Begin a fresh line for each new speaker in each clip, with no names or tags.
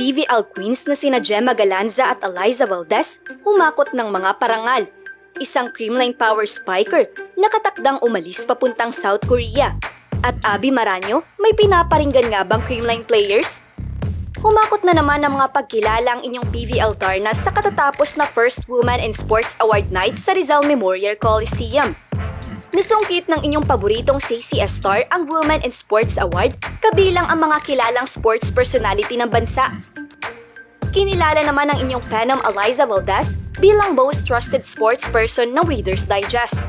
PVL Queens na sina Gemma Galanza at Eliza Valdez humakot ng mga parangal. Isang Creamline Power Spiker na katakdang umalis papuntang South Korea. At Abby Maranyo, may pinaparinggan nga bang Creamline players? Humakot na naman ng mga pagkilala ang inyong PVL Darnas sa katatapos na First Woman in Sports Award Night sa Rizal Memorial Coliseum. Nasungkit ng inyong paboritong CCS star ang Women in Sports Award kabilang ang mga kilalang sports personality ng bansa. Kinilala naman ng inyong Phenom Eliza Valdez bilang most trusted sports person ng Reader's Digest.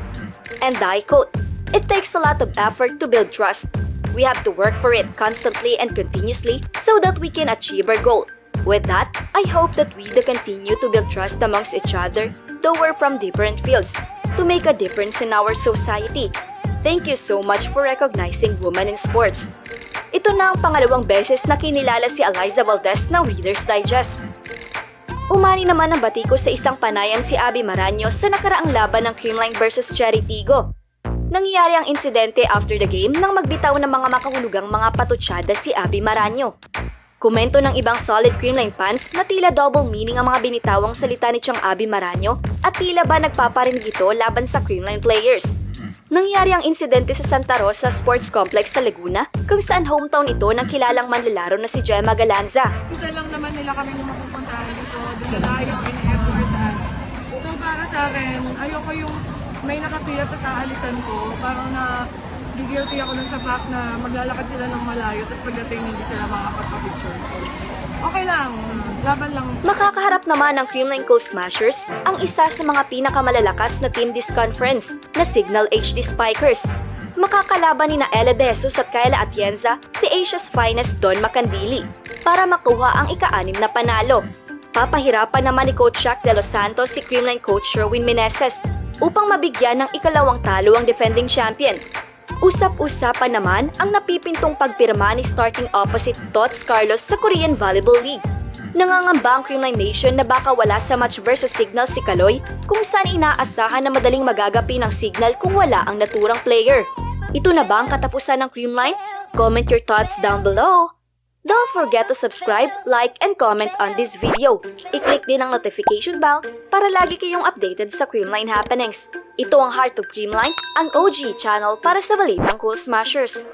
And I quote, "It takes a lot of effort to build trust. We have to work for it constantly and continuously so that we can achieve our goal. With that, I hope that we continue to build trust amongst each other, though we're from different fields, to make a difference in our society. Thank you so much for recognizing women in sports." Ito na ang pangalawang beses na kinilala si Eliza Valdez ng Reader's Digest. Umani naman ang batiko sa isang panayam si Abby Maranyo sa nakaraang laban ng Creamline versus Cherry Tigo. Nangyari ang insidente after the game nang magbitaw ng mga makahulugang mga patutsada si Abby Maranyo. Komento ng ibang solid Creamline fans na tila double meaning ang mga binitawang salita ni Chang Abby Maranyo at tila ba nagpaparinig ito laban sa Creamline players. Nangyari ang insidente sa Santa Rosa Sports Complex sa Laguna kung saan hometown ito ng kilalang manlalaro na si Gemma Galanza.
Isa lang naman nila kami mapupuntahan dito, dinalayo in effort. So para sa akin, ayoko yung may nakapila pa sa alisan ko, parang na gigilty ako nun sa fact na maglalakad sila ng malayo tapos pagdating hindi sila makakapag-picture. So okay lang, laban lang.
Makakaharap naman ng Creamline Cool Smashers ang isa sa mga pinakamalalakas na team this conference na Signal HD Spikers. Makakalaban ni na Ella De Jesus at Kayla Atienza si Asia's finest Don Macandili para makuha ang ika-6 na panalo. Papahirapan naman ni Coach Shaq De Los Santos si Creamline Coach Sherwin Meneses upang mabigyan ng ikalawang talo ang defending champion. Usap-usapan naman ang napipintong pagpirma ni starting opposite Tots Carlos sa Korean Volleyball League. Nangangamba ang Creamline Nation na baka wala sa match versus Signal si Kaloy kung saan inaasahan na madaling magagapi ng Signal kung wala ang naturang player. Ito na ba ang katapusan ng Creamline? Comment your thoughts down below! Don't forget to subscribe, like, and comment on this video. I-click din ang notification bell para lagi kayong updated sa Creamline happenings. Ito ang Heart of Creamline, ang OG channel para sa balitang Cool Smashers.